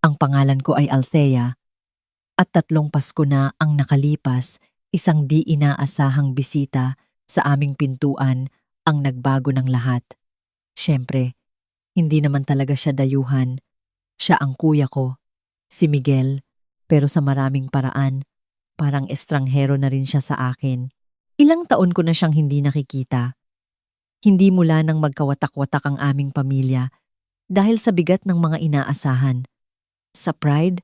Ang pangalan ko ay Althea at 3 Pasko na ang nakalipas, isang di inaasahang bisita sa aming pintuan ang nagbago ng lahat. Siyempre, hindi naman talaga siya dayuhan. Siya ang kuya ko, si Miguel, pero sa maraming paraan, parang estranghero na rin siya sa akin. Ilang taon ko na siyang hindi nakikita. Hindi mula nang magkawatak-watak ang aming pamilya dahil sa bigat ng mga inaasahan, sa pride,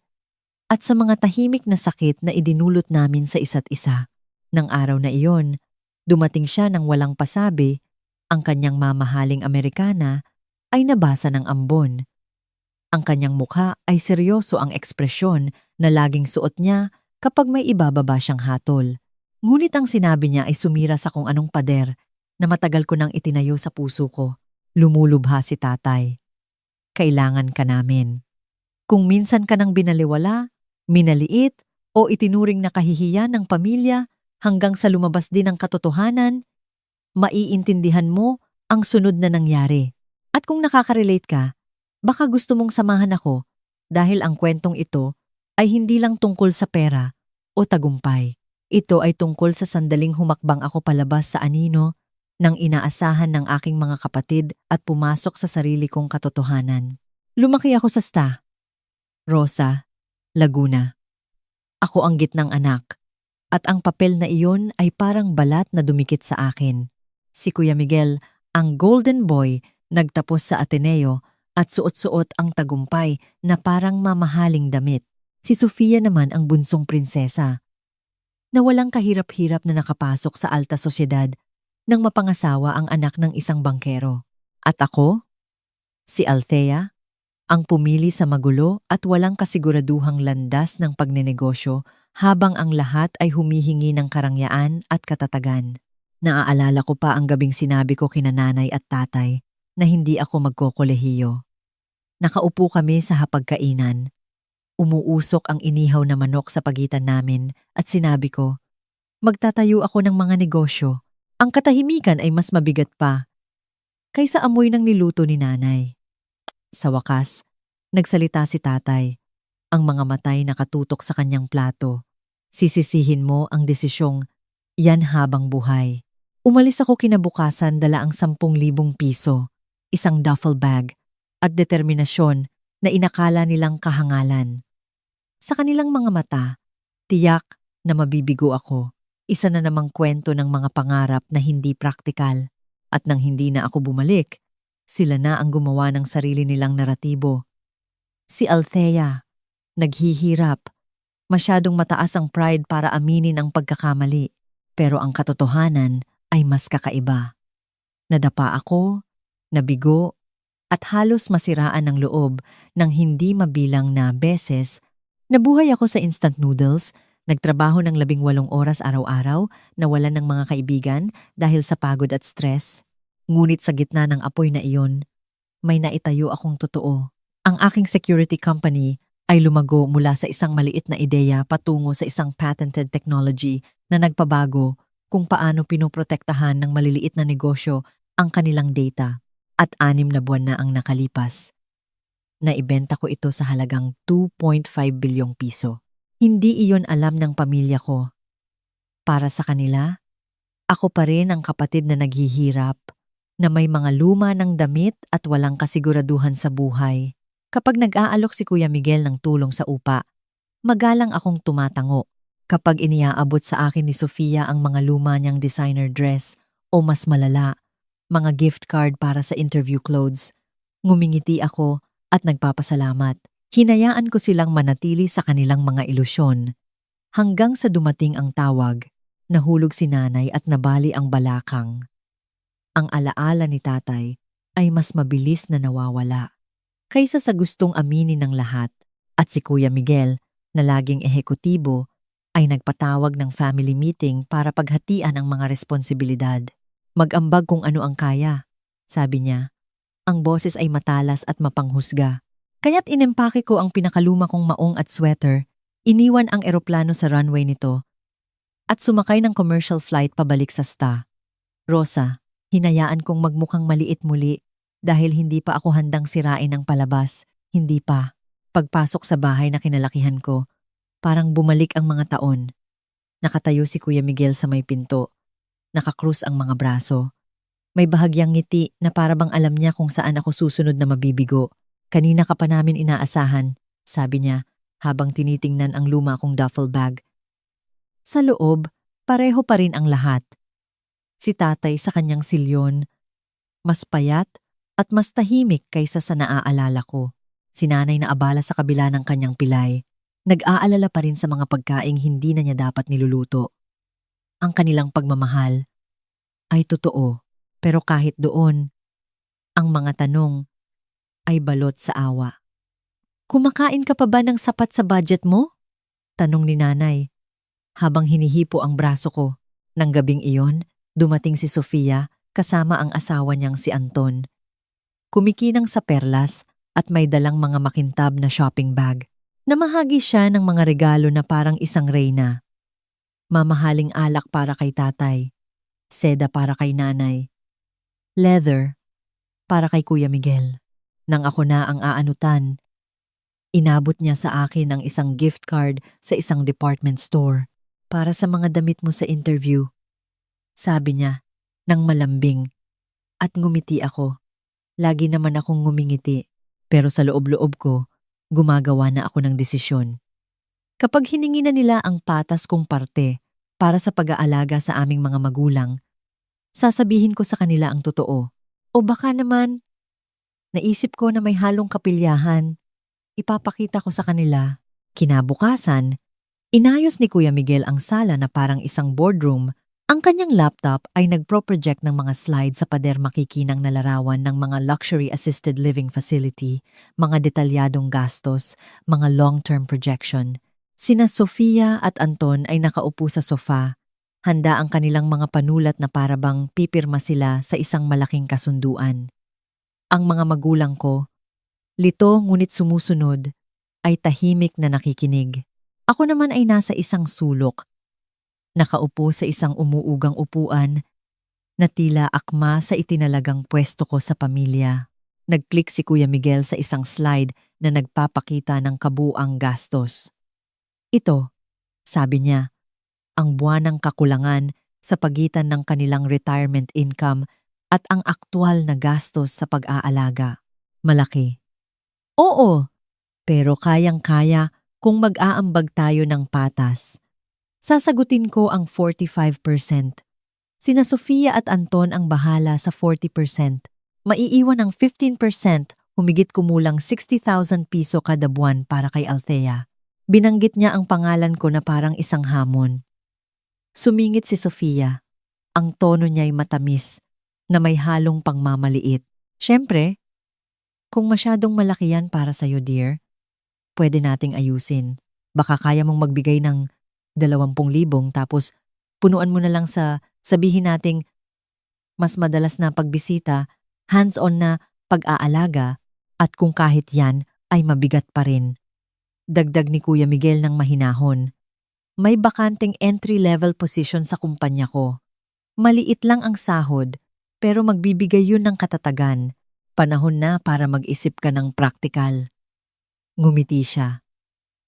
at sa mga tahimik na sakit na idinulot namin sa isa't isa. Nang araw na iyon, dumating siya nang walang pasabi, ang kanyang mamahaling Amerikana ay nabasa ng ambon. Ang kanyang mukha ay seryoso ang ekspresyon na laging suot niya kapag may ibababa siyang hatol. Ngunit ang sinabi niya ay sumira sa kung anong pader na matagal ko nang itinayo sa puso ko. Lumulubha si tatay. Kailangan ka namin. Kung minsan ka nang binaliwala, minaliit, o itinuring na kahihiyan ng pamilya hanggang sa lumabas din ang katotohanan, maiintindihan mo ang sunod na nangyari. At kung nakaka-relate ka, baka gusto mong samahan ako dahil ang kwentong ito ay hindi lang tungkol sa pera o tagumpay. Ito ay tungkol sa sandaling humakbang ako palabas sa anino ng inaasahan ng aking mga kapatid at pumasok sa sarili kong katotohanan. Lumaki ako sa Rosa, Laguna. Ako ang gitnang anak at ang papel na iyon ay parang balat na dumikit sa akin. Si Kuya Miguel, ang golden boy, nagtapos sa Ateneo at suot-suot ang tagumpay na parang mamahaling damit. Si Sofia naman ang bunsong prinsesa na walang kahirap-hirap na nakapasok sa alta sosyedad nang mapangasawa ang anak ng isang bangkero. At ako, si Althea, ang pumili sa magulo at walang kasiguraduhang landas ng pagnenegosyo habang ang lahat ay humihingi ng karangyaan at katatagan. Naaalala ko pa ang gabing sinabi ko kina nanay at tatay na hindi ako magkokolehiyo. Nakaupo kami sa hapagkainan. Umuusok ang inihaw na manok sa pagitan namin at sinabi ko, magtatayo ako ng mga negosyo. Ang katahimikan ay mas mabigat pa kaysa amoy ng niluto ni nanay. Sa wakas, nagsalita si tatay, ang mga matay nakatutok sa kanyang plato. Sisisihin mo ang desisyong yan habang buhay. Umalis ako kinabukasan dala ang 10,000 piso, isang duffel bag, at determinasyon na inakala nilang kahangalan. Sa kanilang mga mata, tiyak na mabibigo ako. Isa na namang kwento ng mga pangarap na hindi praktikal. At nang hindi na ako bumalik, sila na ang gumawa ng sarili nilang naratibo. Si Althea, naghihirap. Masyadong mataas ang pride para aminin ang pagkakamali. Pero ang katotohanan ay mas kakaiba. Nadapa ako, nabigo, at halos masiraan ng loob ng hindi mabilang na beses. Nabuhay ako sa instant noodles, nagtrabaho ng 18 oras araw-araw, nawalan ng mga kaibigan dahil sa pagod at stress. Ngunit sa gitna ng apoy na iyon, may naitayo akong totoo. Ang aking security company ay lumago mula sa isang maliit na ideya patungo sa isang patented technology na nagpabago kung paano pinoprotektahan ng maliliit na negosyo ang kanilang data. At 6 na buwan na ang nakalipas. Naibenta ko ito sa halagang 2.5 bilyong piso. Hindi iyon alam ng pamilya ko. Para sa kanila, ako pa rin ang kapatid na naghihirap, na may mga luma ng damit at walang kasiguraduhan sa buhay. Kapag nag-aalok si Kuya Miguel ng tulong sa upa, magalang akong tumatango. Kapag iniaabot sa akin ni Sofia ang mga luma niyang designer dress o mas malala, mga gift card para sa interview clothes, ngumingiti ako at nagpapasalamat. Hinayaan ko silang manatili sa kanilang mga ilusyon. Hanggang sa dumating ang tawag, nahulog si nanay at nabali ang balakang. Ang alaala ni tatay ay mas mabilis na nawawala kaysa sa gustong aminin ng lahat. At si Kuya Miguel, na laging ehekutibo, ay nagpatawag ng family meeting para paghatian ang mga responsibilidad. Mag-ambag kung ano ang kaya, sabi niya. Ang boses ay matalas at mapanghusga. Kaya't inempake ko ang pinakaluma kong maong at sweater, iniwan ang eroplano sa runway nito, at sumakay ng commercial flight pabalik sa Rosa, hinayaan kong magmukhang maliit muli dahil hindi pa ako handang sirain ang palabas, hindi pa. Pagpasok sa bahay na kinalakihan ko, parang bumalik ang mga taon. Nakatayo si Kuya Miguel sa may pinto. Nakakrus ang mga braso. May bahagyang ngiti na para bang alam niya kung saan ako susunod na mabibigo. Kanina ka pa namin inaasahan, sabi niya habang tinitingnan ang luma kong duffel bag. Sa loob, pareho pa rin ang lahat. Si tatay sa kanyang silyon, mas payat at mas tahimik kaysa sa naaalala ko. Si nanay na abala sa kabila ng kanyang pilay. Nag-aalala pa rin sa mga pagkaing hindi na niya dapat niluluto. Ang kanilang pagmamahal ay totoo, pero kahit doon, ang mga tanong ay balot sa awa. Kumakain ka pa ba ng sapat sa budget mo? Tanong ni nanay, habang hinihipo ang braso ko. Nang gabing iyon, dumating si Sofia kasama ang asawa niyang si Anton. Kumikinang sa perlas at may dalang mga makintab na shopping bag. Namahagi siya ng mga regalo na parang isang reyna. Mamahaling alak para kay tatay, seda para kay nanay, leather para kay Kuya Miguel. Nang ako na ang aanutan, inabot niya sa akin ang isang gift card sa isang department store para sa mga damit mo sa interview. Sabi niya, nang malambing, at ngumiti ako. Lagi naman akong ngumingiti, pero sa loob-loob ko, gumagawa na ako ng desisyon. Kapag hiningi na nila ang patas kong parte para sa pag-aalaga sa aming mga magulang, sasabihin ko sa kanila ang totoo. O baka naman, naisip ko na may halong kapilyahan. Ipapakita ko sa kanila. Kinabukasan, inayos ni Kuya Miguel ang sala na parang isang boardroom. Ang kanyang laptop ay nagpro-project ng mga slides sa pader makikinang na larawan ng mga luxury assisted living facility, mga detalyadong gastos, mga long-term projection. Sina Sofia at Anton ay nakaupo sa sofa. Handa ang kanilang mga panulat na parabang pipirma sila sa isang malaking kasunduan. Ang mga magulang ko, lito ngunit sumusunod, ay tahimik na nakikinig. Ako naman ay nasa isang sulok. Nakaupo sa isang umuugang upuan na tila akma sa itinalagang pwesto ko sa pamilya. Nag-click si Kuya Miguel sa isang slide na nagpapakita ng kabuang gastos. Ito, sabi niya, ang buwanang kakulangan sa pagitan ng kanilang retirement income at ang aktwal na gastos sa pag-aalaga. Malaki. Oo, pero kayang-kaya kung mag-aambag tayo ng patas. Sasagutin ko ang 45%. Sina Sofia at Anton ang bahala sa 40%. Maiiwan ang 15%, humigit kumulang 60,000 piso kada buwan para kay Althea. Binanggit niya ang pangalan ko na parang isang hamon. Sumingit si Sofia. Ang tono niya'y matamis, na may halong pangmamaliit. Siyempre, kung masyadong malaki yan para sa'yo, dear, pwede nating ayusin. Baka kaya mong magbigay ng 20,000 tapos punuan mo na lang sa sabihin nating mas madalas na pagbisita, hands-on na pag-aalaga at kung kahit yan ay mabigat pa rin. Dagdag ni Kuya Miguel ng mahinahon. May bakanteng entry-level position sa kumpanya ko. Maliit lang ang sahod pero magbibigay yun ng katatagan. Panahon na para mag-isip ka ng praktikal. Ngumiti siya.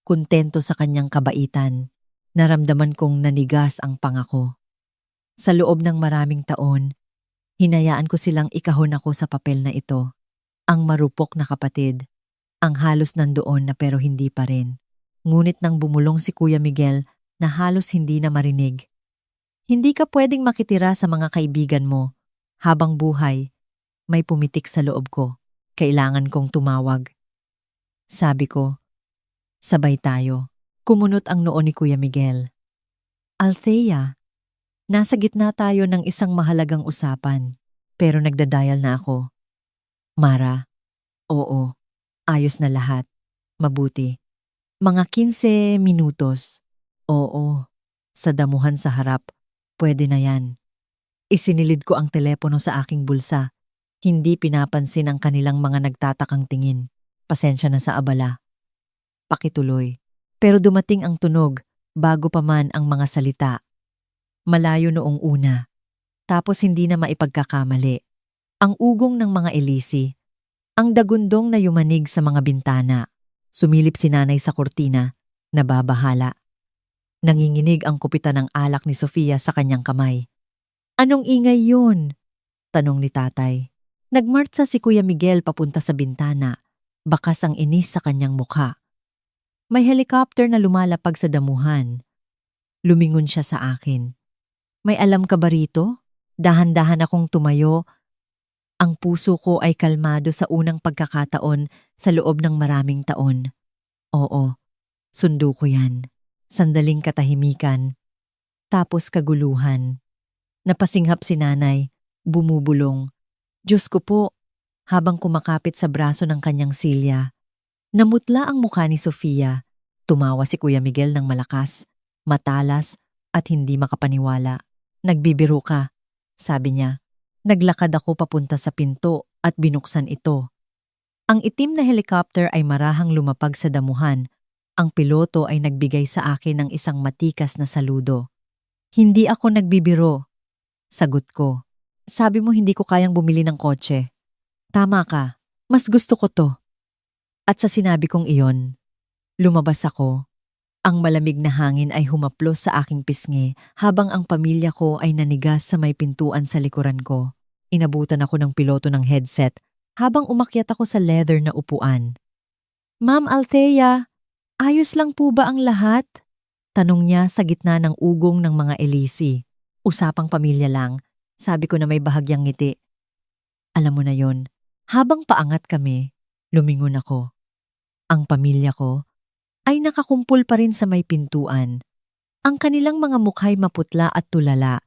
Kontento sa kanyang kabaitan. Naramdaman kong nanigas ang pangako. Sa loob ng maraming taon, hinayaan ko silang ikahon ako sa papel na ito. Ang marupok na kapatid, ang halos nandoon na pero hindi pa rin. Ngunit nang bumulong si Kuya Miguel na halos hindi na marinig. Hindi ka pwedeng makitira sa mga kaibigan mo. Habang buhay, may pumitik sa loob ko. Kailangan kong tumawag. Sabi ko, sabay tayo. Kumunot ang noo ni Kuya Miguel. Althea, nasa gitna tayo ng isang mahalagang usapan, pero nagdadial na ako. Mara, oo, ayos na lahat. Mabuti. Mga 15 minutos. Oo, sa damuhan sa harap, pwede na yan. Isinilid ko ang telepono sa aking bulsa. Hindi pinapansin ang kanilang mga nagtatakang tingin. Pasensya na sa abala. Pakituloy. Pero dumating ang tunog bago pa man ang mga salita. Malayo noong una. Tapos hindi na maipagkakamali. Ang ugong ng mga elisi. Ang dagundong na yumanig sa mga bintana. Sumilip si nanay sa kurtina, nababahala. Nanginginig ang kupitan ng alak ni Sofia sa kanyang kamay. Anong ingay yun? Tanong ni tatay. Nagmartsa si Kuya Miguel papunta sa bintana. Bakas ang inis sa kanyang mukha. May helicopter na lumalapag sa damuhan. Lumingon siya sa akin. May alam ka ba rito? Dahan-dahan akong tumayo. Ang puso ko ay kalmado sa unang pagkakataon sa loob ng maraming taon. Oo, sundo ko yan. Sandaling katahimikan. Tapos kaguluhan. Napasinghap si nanay, bumubulong. Diyos ko po, habang kumakapit sa braso ng kanyang silya. Namutla ang mukha ni Sofia. Tumawa si Kuya Miguel ng malakas, matalas at hindi makapaniwala. Nagbibiro ka, sabi niya. Naglakad ako papunta sa pinto at binuksan ito. Ang itim na helicopter ay marahang lumapag sa damuhan. Ang piloto ay nagbigay sa akin ng isang matikas na saludo. Hindi ako nagbibiro. Sagot ko. Sabi mo hindi ko kayang bumili ng kotse. Tama ka. Mas gusto ko to. At sa sinabi kong iyon, lumabas ako. Ang malamig na hangin ay humaplos sa aking pisngi habang ang pamilya ko ay nanigas sa may pintuan sa likuran ko. Inabutan ako ng piloto ng headset habang umakyat ako sa leather na upuan. Ma'am Althea, ayos lang po ba ang lahat? Tanong niya sa gitna ng ugong ng mga elisi. Usapang pamilya lang. Sabi ko na may bahagyang ngiti. Alam mo na yon, habang paangat kami, lumingon ako. Ang pamilya ko ay nakakumpul pa rin sa may pintuan. Ang kanilang mga mukha'y maputla at tulala.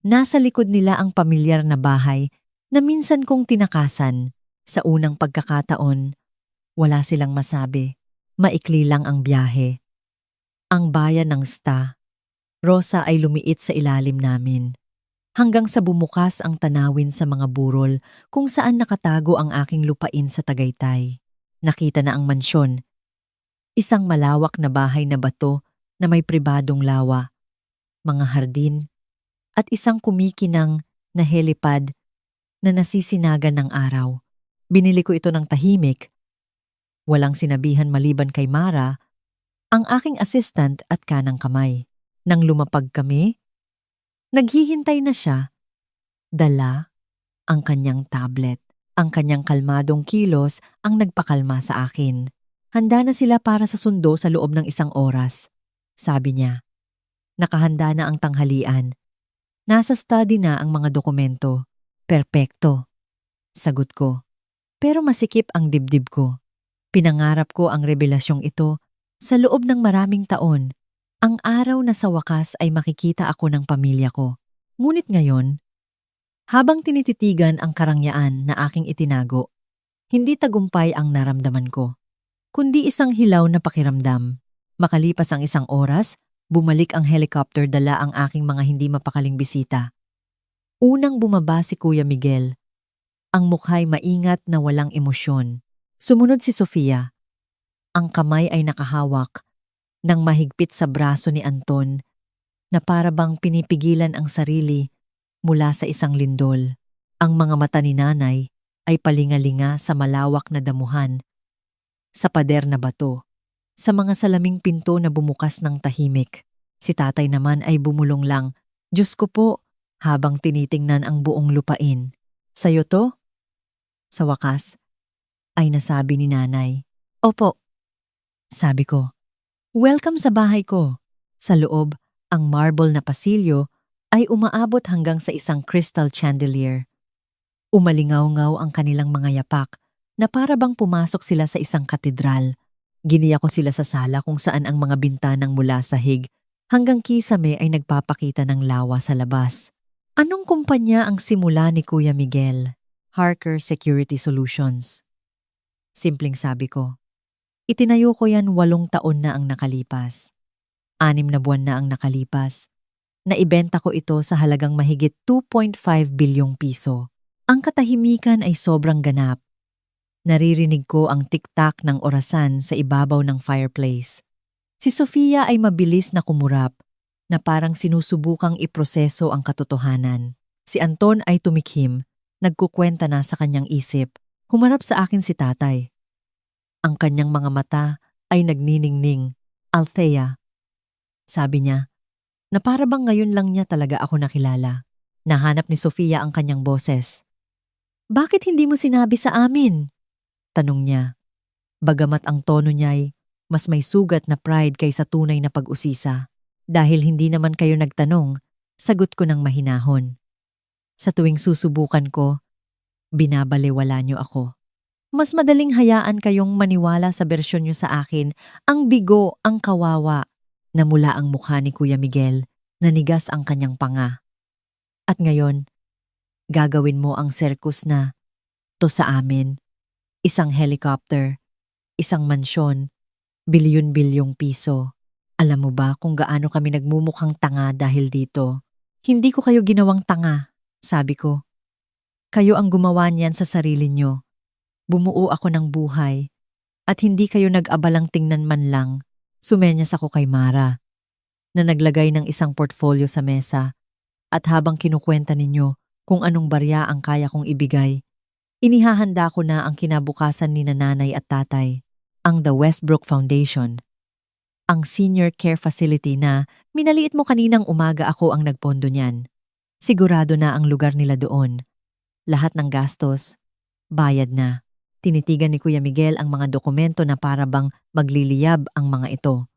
Nasa likod nila ang pamilyar na bahay na minsan kong tinakasan. Sa unang pagkakataon, wala silang masabi. Maikli lang ang biyahe. Ang bayan ng Sta, Rosa ay lumiit sa ilalim namin. Hanggang sa bumukas ang tanawin sa mga burol kung saan nakatago ang aking lupain sa Tagaytay. Nakita na ang mansyon. Isang malawak na bahay na bato na may pribadong lawa, mga hardin, at isang kumikinang na helipad na nasisinagan ng araw. Binili ko ito ng tahimik. Walang sinabihan maliban kay Mara, ang aking assistant at kanang kamay. Nang lumapag kami, naghihintay na siya. Dala ang kanyang tablet. Ang kanyang kalmadong kilos ang nagpakalma sa akin. Handa na sila para sa sundo sa loob ng 1 oras. Sabi niya. Nakahanda na ang tanghalian. Nasa study na ang mga dokumento. Perpekto. Sagot ko. Pero masikip ang dibdib ko. Pinangarap ko ang revelasyong ito sa loob ng maraming taon. Ang araw na sa wakas ay makikita ako ng pamilya ko. Ngunit ngayon, habang tinititigan ang karangyaan na aking itinago, hindi tagumpay ang naramdaman ko, kundi isang hilaw na pakiramdam. Makalipas ang 1 oras, bumalik ang helicopter dala ang aking mga hindi mapakaling bisita. Unang bumaba si Kuya Miguel. Ang mukha'y maingat na walang emosyon. Sumunod si Sofia. Ang kamay ay nakahawak ng mahigpit sa braso ni Anton na para bang pinipigilan ang sarili mula sa isang lindol. Ang mga mata ni nanay ay palingalinga sa malawak na damuhan, sa pader na bato, sa mga salaming pinto na bumukas ng tahimik. Si tatay naman ay bumulong lang, Diyos ko po, habang tinitingnan ang buong lupain. Sa'yo to? Sa wakas, ay nasabi ni nanay. Opo. Sabi ko, welcome sa bahay ko. Sa loob, ang marble na pasilyo ay umaabot hanggang sa isang crystal chandelier. Umalingaw-ngaw ang kanilang mga yapak na para bang pumasok sila sa isang katedral. Giniya ko sila sa sala kung saan ang mga bintanang mula sa hig hanggang kisame ay nagpapakita ng lawa sa labas. Anong kumpanya ang simula ni Kuya Miguel? Harker Security Solutions. Simpleng sabi ko. Itinayo ko yan 8 taon na ang nakalipas. 6 na buwan na ang nakalipas. Naibenta ko ito sa halagang mahigit 2.5 bilyong piso. Ang katahimikan ay sobrang ganap. Naririnig ko ang tiktak ng orasan sa ibabaw ng fireplace. Si Sofia ay mabilis na kumurap, na parang sinusubukang iproseso ang katotohanan. Si Anton ay tumikhim, nagkukwenta na sa kanyang isip. Humarap sa akin si tatay. Ang kanyang mga mata ay nagniningning. Althea, sabi niya, na para bang ngayon lang niya talaga ako nakilala. Nahanap ni Sofia ang kanyang boses. Bakit hindi mo sinabi sa amin? Tanong niya. Bagamat ang tono niya'y mas may sugat na pride kaysa tunay na pag-usisa. Dahil hindi naman kayo nagtanong, sagot ko ng mahinahon. Sa tuwing susubukan ko, binabalewala niyo ako. Mas madaling hayaan kayong maniwala sa bersyon niyo sa akin, ang bigo, ang kawawa, na mula ang mukha ni Kuya Miguel, nanigas ang kanyang panga. At ngayon, gagawin mo ang circus na to sa amin. Isang helicopter, isang mansyon, bilyon-bilyong piso. Alam mo ba kung gaano kami nagmumukhang tanga dahil dito? Hindi ko kayo ginawang tanga, sabi ko. Kayo ang gumawa niyan sa sarili niyo. Bumuo ako ng buhay. At hindi kayo nag-abalang tingnan man lang. Sumenyas ako kay Mara, na naglagay ng isang portfolio sa mesa. At habang kinukwenta ninyo kung anong barya ang kaya kong ibigay, inihahanda ko na ang kinabukasan ni nanay at tatay, ang The Westbrook Foundation. Ang senior care facility na minaliit mo kaninang umaga ako ang nagpondo niyan. Sigurado na ang lugar nila doon. Lahat ng gastos, bayad na. Tinitigan ni Kuya Miguel ang mga dokumento na para bang magliliyab ang mga ito.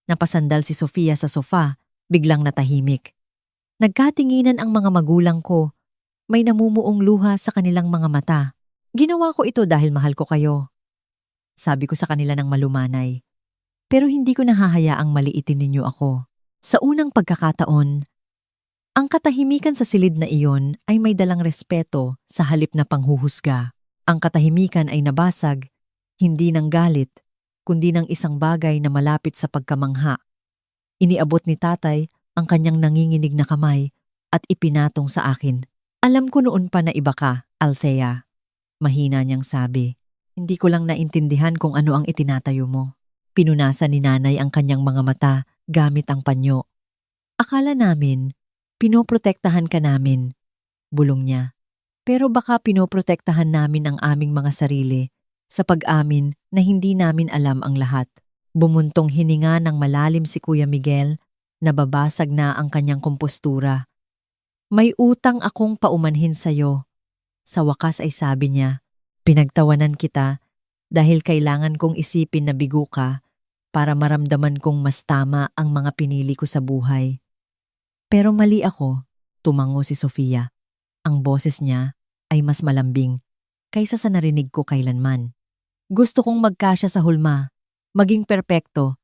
Napasandal si Sofia sa sofa, biglang natahimik. Nagkatinginan ang mga magulang ko. May namumuong luha sa kanilang mga mata. Ginawa ko ito dahil mahal ko kayo. Sabi ko sa kanila ng malumanay. Pero hindi ko nahahayaang maliitin ninyo ako. Sa unang pagkakataon, ang katahimikan sa silid na iyon ay may dalang respeto sa halip na panghuhusga. Ang katahimikan ay nabasag, hindi ng galit, kundi ng isang bagay na malapit sa pagkamangha. Iniabot ni tatay ang kanyang nanginginig na kamay at ipinatong sa akin. Alam ko noon pa na iba ka, Althea. Mahina niyang sabi. Hindi ko lang naintindihan kung ano ang itinatayo mo. Pinunasan ni nanay ang kanyang mga mata gamit ang panyo. Akala namin, pinoprotektahan ka namin, bulong niya. Pero baka pinoprotektahan namin ang aming mga sarili sa pag-amin na hindi namin alam ang lahat. Bumuntong hininga ng malalim si Kuya Miguel, nababasag na ang kanyang kompostura. May utang akong paumanhin sa'yo. Sa wakas ay sabi niya, pinagtawanan kita dahil kailangan kong isipin na bigo ka para maramdaman kong mas tama ang mga pinili ko sa buhay. Pero mali ako, tumango si Sofia. Ang boses niya ay mas malambing kaysa sa narinig ko kailanman. Gusto kong magkasya sa hulma, maging perpekto,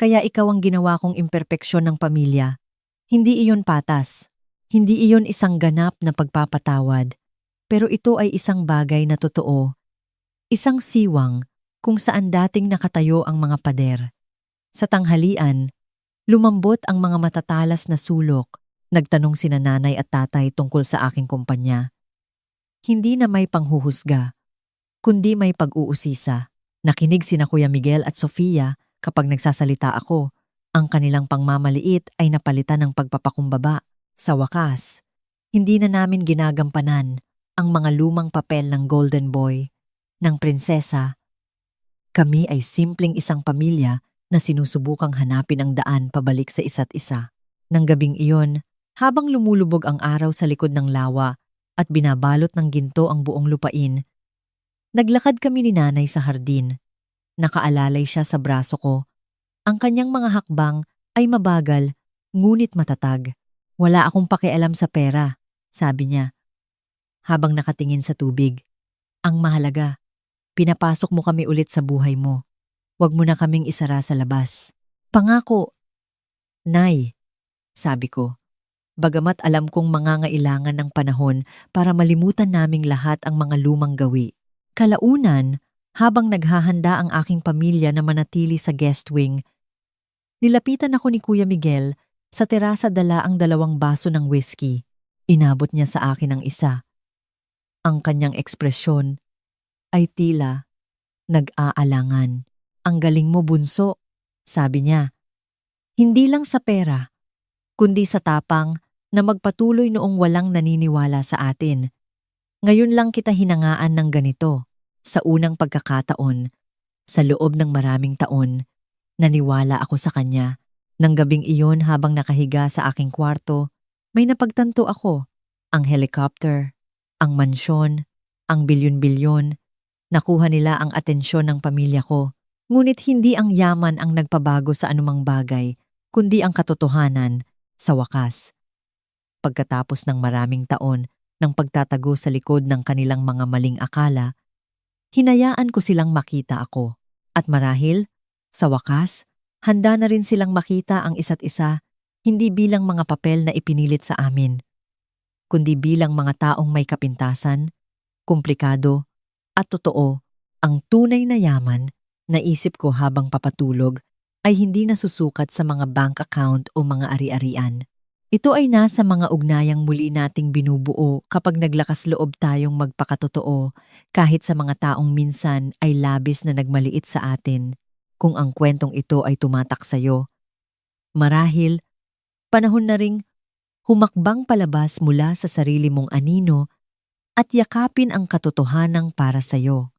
kaya ikaw ang ginawa kong imperpeksyon ng pamilya. Hindi iyon patas, hindi iyon isang ganap na pagpapatawad, pero ito ay isang bagay na totoo, isang siwang kung saan dating nakatayo ang mga pader. Sa tanghalian, lumambot ang mga matatalas na sulok. Nagtanong sina nanay at tatay tungkol sa aking kumpanya. Hindi na may panghuhusga, kundi may pag-uusisa. Nakinig sina Kuya Miguel at Sofia kapag nagsasalita ako. Ang kanilang pangmamaliit ay napalitan ng pagpapakumbaba. Sa wakas, hindi na namin ginagampanan ang mga lumang papel ng Golden Boy, ng prinsesa. Kami ay simpleng isang pamilya na sinusubukang hanapin ang daan pabalik sa isa't isa. Nang gabing iyon, habang lumulubog ang araw sa likod ng lawa at binabalot ng ginto ang buong lupain, naglakad kami ni nanay sa hardin. Nakaalalay siya sa braso ko. Ang kanyang mga hakbang ay mabagal, ngunit matatag. Wala akong pakialam sa pera, sabi niya, habang nakatingin sa tubig. Ang mahalaga, pinapasok mo kami ulit sa buhay mo. Huwag mo na kaming isara sa labas. Pangako. Nay, sabi ko. Bagamat alam kong mangangailangan ng panahon para malimutan naming lahat ang mga lumang gawi. Kalaunan, habang naghahanda ang aking pamilya na manatili sa guest wing, nilapitan ako ni Kuya Miguel sa terasa dala ang 2 baso ng whiskey. Inabot niya sa akin ang isa. Ang kanyang ekspresyon ay tila nag-aalangan. Ang galing mo, bunso, sabi niya. Hindi lang sa pera, kundi sa tapang na magpatuloy noong walang naniniwala sa atin. Ngayon lang kita hinangaan ng ganito, sa unang pagkakataon. Sa loob ng maraming taon, naniwala ako sa kanya. Nang gabing iyon habang nakahiga sa aking kwarto, may napagtanto ako. Ang helicopter, ang mansyon, ang bilyon-bilyon. Nakuha nila ang atensyon ng pamilya ko. Ngunit hindi ang yaman ang nagpabago sa anumang bagay, kundi ang katotohanan sa wakas. Pagkatapos ng maraming taon ng pagtatago sa likod ng kanilang mga maling akala, hinayaan ko silang makita ako. At marahil, sa wakas, handa na rin silang makita ang isa't isa, hindi bilang mga papel na ipinilit sa amin, kundi bilang mga taong may kapintasan, komplikado, at totoo. Ang tunay na yaman, naisip ko habang papatulog, ay hindi nasusukat sa mga bank account o mga ari-arian. Ito ay nasa mga ugnayang muli nating binubuo kapag naglakas loob tayong magpakatotoo kahit sa mga taong minsan ay labis na nagmaliit sa atin. Kung ang kwentong ito ay tumatak sa'yo, marahil panahon na ring humakbang palabas mula sa sarili mong anino at yakapin ang katotohanang para sa'yo.